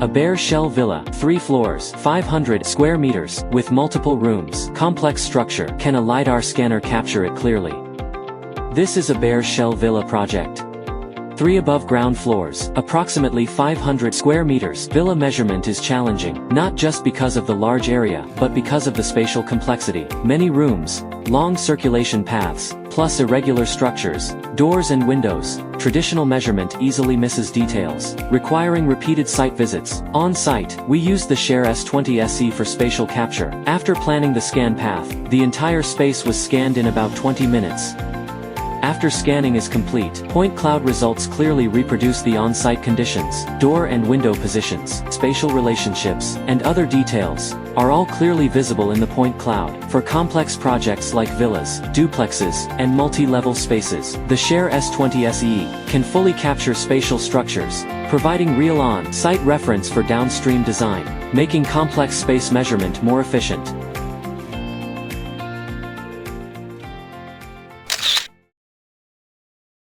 A bare shell villa, 3 floors, 500 square meters, with multiple rooms, complex structure. Can a LiDAR scanner capture it clearly? This is a bare shell villa project. 3 above ground floors, approximately 500 square meters. Villa measurement is challenging, not just because of the large area, but because of the spatial complexity. Many rooms, long circulation paths, plus irregular structures, doors and windows. Traditional measurement easily misses details, requiring repeated site visits. On site, we used the SHARE S20 SE for spatial capture. After planning the scan path, the entire space was scanned in about 20 minutes. After scanning is complete, point cloud results clearly reproduce the on-site conditions, door and window positions, spatial relationships, and other details, are all clearly visible in the point cloud. For complex projects like villas, duplexes, and multi-level spaces, the SHARE S20 SE can fully capture spatial structures, providing real on-site reference for downstream design, making complex space measurement more efficient.